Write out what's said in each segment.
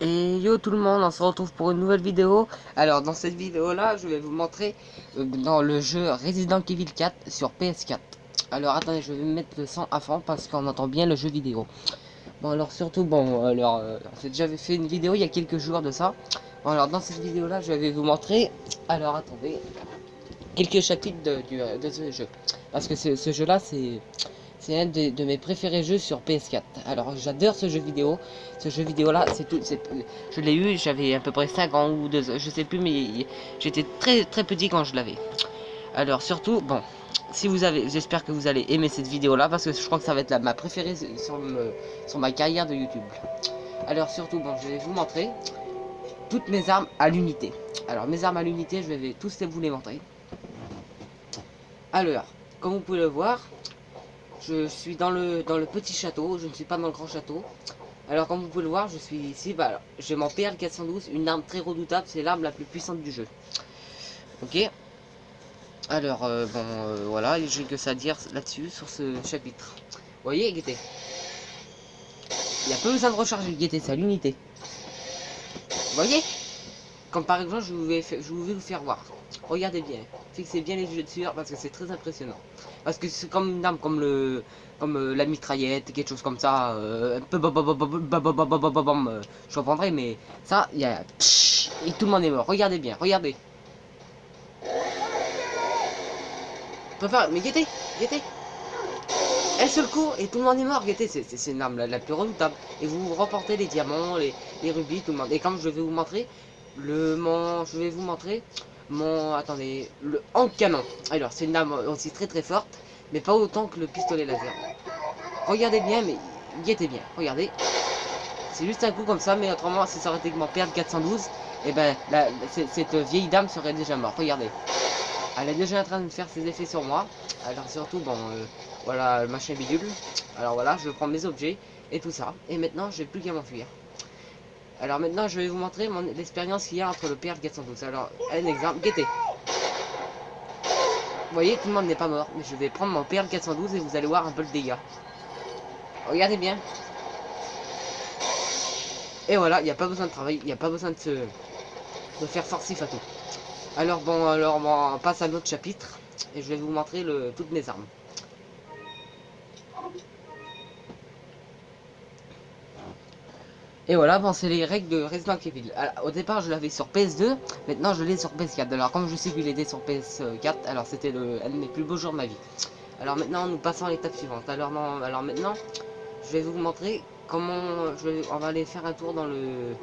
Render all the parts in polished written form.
Et yo tout le monde, on se retrouve pour une nouvelle vidéo. Alors dans cette vidéo là, je vais vous montrer dans le jeu Resident Evil 4 sur PS4. Alors attendez, je vais mettre le son à fond parce qu'on entend bien le jeu vidéo. Bon alors surtout, j'ai déjà fait une vidéo il y a quelques jours de ça. Bon alors dans cette vidéo là, je vais vous montrer, alors attendez, quelques chapitres de ce jeu. Parce que ce jeu là, c'est un de mes préférés jeux sur PS4. Alors j'adore ce jeu vidéo. Ce jeu vidéo là, je l'ai eu, j'avais à peu près 5 ans ou 2 ans, je sais plus, mais j'étais très petit quand je l'avais. Alors surtout, bon, si vous avez, j'espère que vous allez aimer cette vidéo là, parce que je crois que ça va être ma préférée sur ma carrière de YouTube. Alors surtout, bon, je vais vous montrer toutes mes armes à l'unité. Alors mes armes à l'unité, je vais tous vous les montrer. Alors, comme vous pouvez le voir, je suis dans le petit château, je ne suis pas dans le grand château. Alors comme vous pouvez le voir, je suis ici, bah, j'ai mon PL412, une arme très redoutable, c'est l'arme la plus puissante du jeu. Ok. Alors, voilà, j'ai que ça à dire là-dessus, sur ce chapitre. Vous voyez, guettez. Il n'y a pas besoin de recharger, guettez, c'est à l'unité. Vous voyez? Comme par exemple, je vais vous faire voir. Regardez bien, fixez bien les yeux dessus parce que c'est très impressionnant. Parce que c'est comme une arme comme la mitraillette, quelque chose comme ça. Je reprendrai, mais ça, il y a et tout le monde est mort. Regardez bien, regardez. Mais guettez, guettez. Un seul coup et tout le monde est mort. Guettez, c'est une arme la plus redoutable. Et vous remportez les diamants, les rubis, tout le monde. Et comme je vais vous montrer je vais vous montrer attendez, le hand canon. Alors c'est une arme aussi très forte, mais pas autant que le pistolet laser. Regardez bien, mais guettez bien, regardez. C'est juste un coup comme ça, mais autrement si ça aurait été que mon père 412, et ben cette vieille dame serait déjà morte. Regardez, elle est déjà en train de faire ses effets sur moi. Alors surtout, bon, voilà le machin bidule. Alors voilà, je prends mes objets et tout ça, et maintenant j'ai plus qu'à m'enfuir. Alors maintenant, je vais vous montrer l'expérience qu'il y a entre le PL412. Alors, un exemple, guettez. Vous voyez, tout le monde n'est pas mort, mais je vais prendre mon PL412 et vous allez voir un peu le dégât. Regardez bien. Et voilà, il n'y a pas besoin de travail, il n'y a pas besoin de faire forcif à tout. Alors bon, on passe à l'autre chapitre et je vais vous montrer toutes mes armes. Et voilà, bon, c'est les règles de Resident Evil. Alors, au départ, je l'avais sur PS2, maintenant je l'ai sur PS4. Alors, comme je sais qu'il était sur PS4, alors c'était un de mes plus beaux jours de ma vie. Alors maintenant, nous passons à l'étape suivante. Alors maintenant, je vais vous montrer comment... on va aller faire un tour dans le...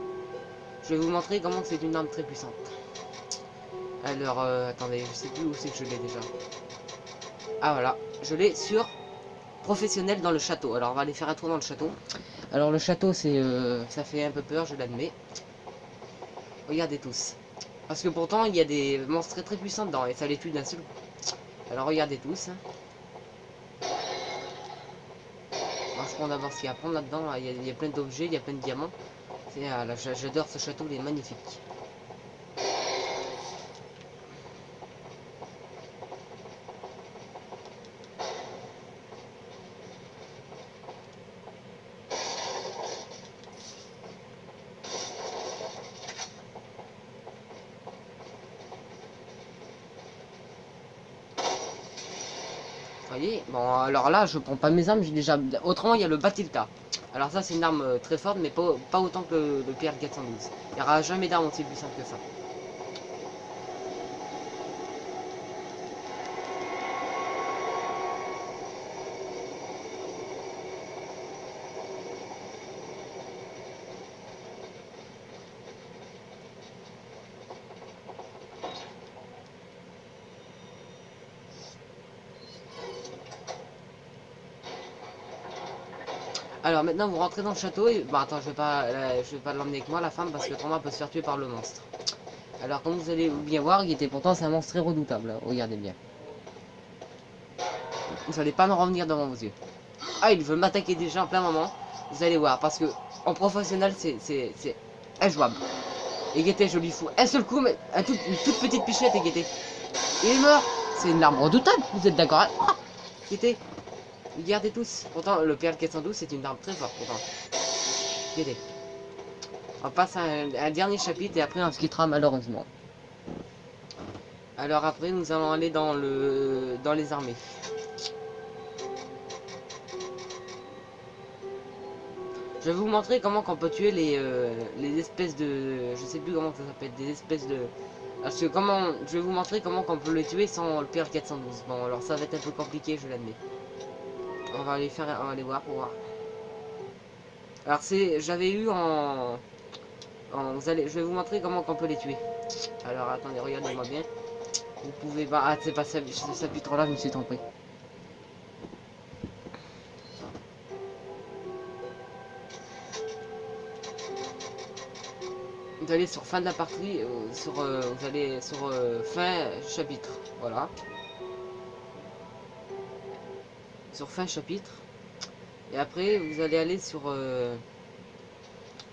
Je vais vous montrer comment c'est une arme très puissante. Alors, attendez, je sais plus où c'est que je l'ai déjà. Ah voilà, je l'ai sur professionnel dans le château. Alors, on va aller faire un tour dans le château. Alors le château, ça fait un peu peur, je l'admets. Regardez tous. Parce que pourtant, il y a des monstres très puissants dedans et ça les tue d'un seul coup. Alors regardez tous. Moi, je prends d'abord ce qu'il y a à prendre là-dedans. Là. Il y a plein d'objets, il y a plein de diamants. J'adore ce château, il est magnifique. Voyez, bon alors là je prends pas mes armes, j'ai déjà. Autrement il y a le Batilta. Alors ça c'est une arme très forte mais pas autant que le PR412. Il n'y aura jamais d'arme aussi puissante que ça. Alors maintenant vous rentrez dans le château et... Bon attends je vais pas l'emmener avec moi la femme parce que autrement elle peut se faire tuer par le monstre. Alors comme vous allez bien voir, pourtant c'est un monstre très redoutable, hein. Regardez bien. Vous allez pas me revenir devant vos yeux. Ah il veut m'attaquer déjà en plein moment. Vous allez voir parce que en professionnel c'est injouable. Et guettez je lui fous un seul coup mais une toute petite pichette et guettez. Il est mort. C'est une arme redoutable, vous êtes d'accord? Ah, guettez. Regardez tous. Pourtant, le PL412, c'est une arme très forte, pourtant. Regardez. On passe à un dernier chapitre et après on se quittera malheureusement. Alors après nous allons aller dans les armées. Je vais vous montrer comment qu'on peut tuer les espèces de... Je sais plus comment ça s'appelle, des espèces de... Parce que comment... Je vais vous montrer comment qu'on peut les tuer sans le PL412. Bon alors ça va être un peu compliqué, je l'admets. On va aller voir pour voir. Alors c'est... J'avais eu je vais vous montrer comment qu'on peut les tuer. Alors attendez, regardez-moi bien. Vous pouvez pas... Ah c'est pas ce chapitre là, je me suis trompé. Vous allez sur fin de la partie, vous allez sur fin chapitre, voilà. Sur fin chapitre. Et après, vous allez aller sur...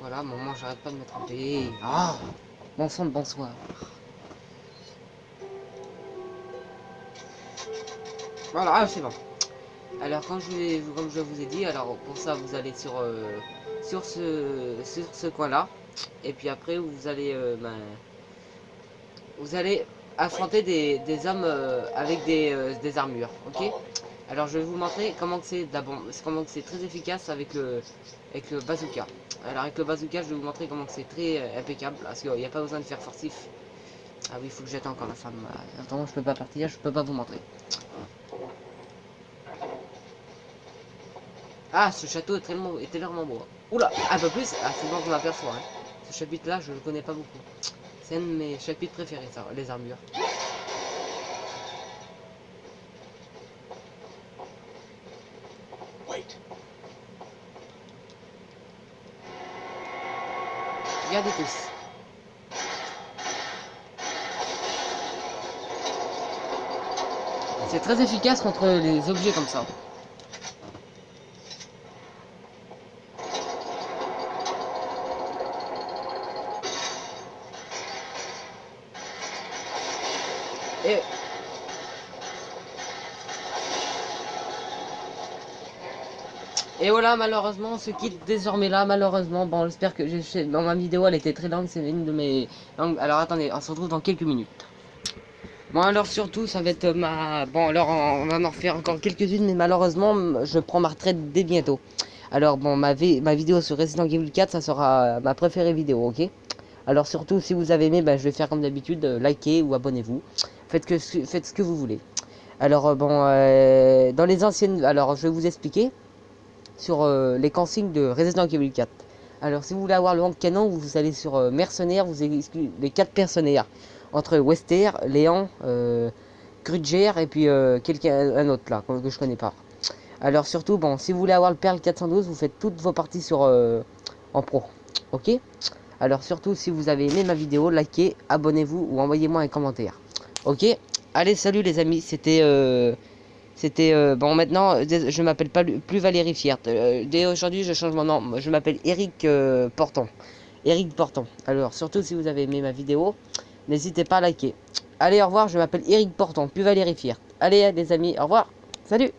Voilà, moi j'arrête pas de me tromper. Ah, bon sang de bonsoir. Voilà, ah, c'est bon. Alors comme je vous ai dit, alors pour ça vous allez sur ce coin-là. Et puis après vous allez affronter des hommes avec des armures, ok. Alors je vais vous montrer comment c'est très efficace avec le bazooka. Alors avec le bazooka je vais vous montrer comment c'est très impeccable parce qu'il n'y a pas besoin de faire fortif. Ah oui, il faut que j'attende encore la femme. Attends, je peux pas partir, je peux pas vous montrer. Ah, ce château est tellement beau. Oula, un peu plus. Ah, c'est bon, je m'aperçois. Hein. Ce chapitre-là, je le connais pas beaucoup. C'est un de mes chapitres préférés, ça, les armures. Regardez tous. C'est très efficace contre les objets comme ça. Et voilà, malheureusement, on se quitte désormais là, malheureusement. Bon, j'espère que dans ma vidéo, elle était très longue, c'est une de mes langues. Alors attendez, on se retrouve dans quelques minutes. Bon, alors surtout, ça va être ma... Bon, alors on va en refaire encore quelques-unes, mais malheureusement, je prends ma retraite dès bientôt. Alors bon, ma vidéo sur Resident Evil 4, ça sera ma préférée vidéo, ok? Alors surtout, si vous avez aimé, je vais faire comme d'habitude, likez ou abonnez-vous. Faites ce que vous voulez. Alors bon, dans les anciennes... Alors, je vais vous expliquer sur les consignes de Resident Evil 4. Alors si vous voulez avoir le nom de canon, vous allez sur mercenaires, vous avez les 4 mercenaires. Entre Wester, Léon, Grudger et puis un autre là, que je connais pas. Alors surtout, bon, si vous voulez avoir le Perle 412, vous faites toutes vos parties sur en pro. Ok. Alors surtout, si vous avez aimé ma vidéo, likez, abonnez-vous ou envoyez-moi un commentaire. Ok. Allez, salut les amis, c'était bon. Maintenant je m'appelle plus Valérie Fiert. Dès aujourd'hui je change mon nom. Je m'appelle Eric Porton. Eric Porton. Alors surtout si vous avez aimé ma vidéo, n'hésitez pas à liker. Allez, au revoir, je m'appelle Eric Porton, plus Valérie Fiert. Allez les amis, au revoir. Salut.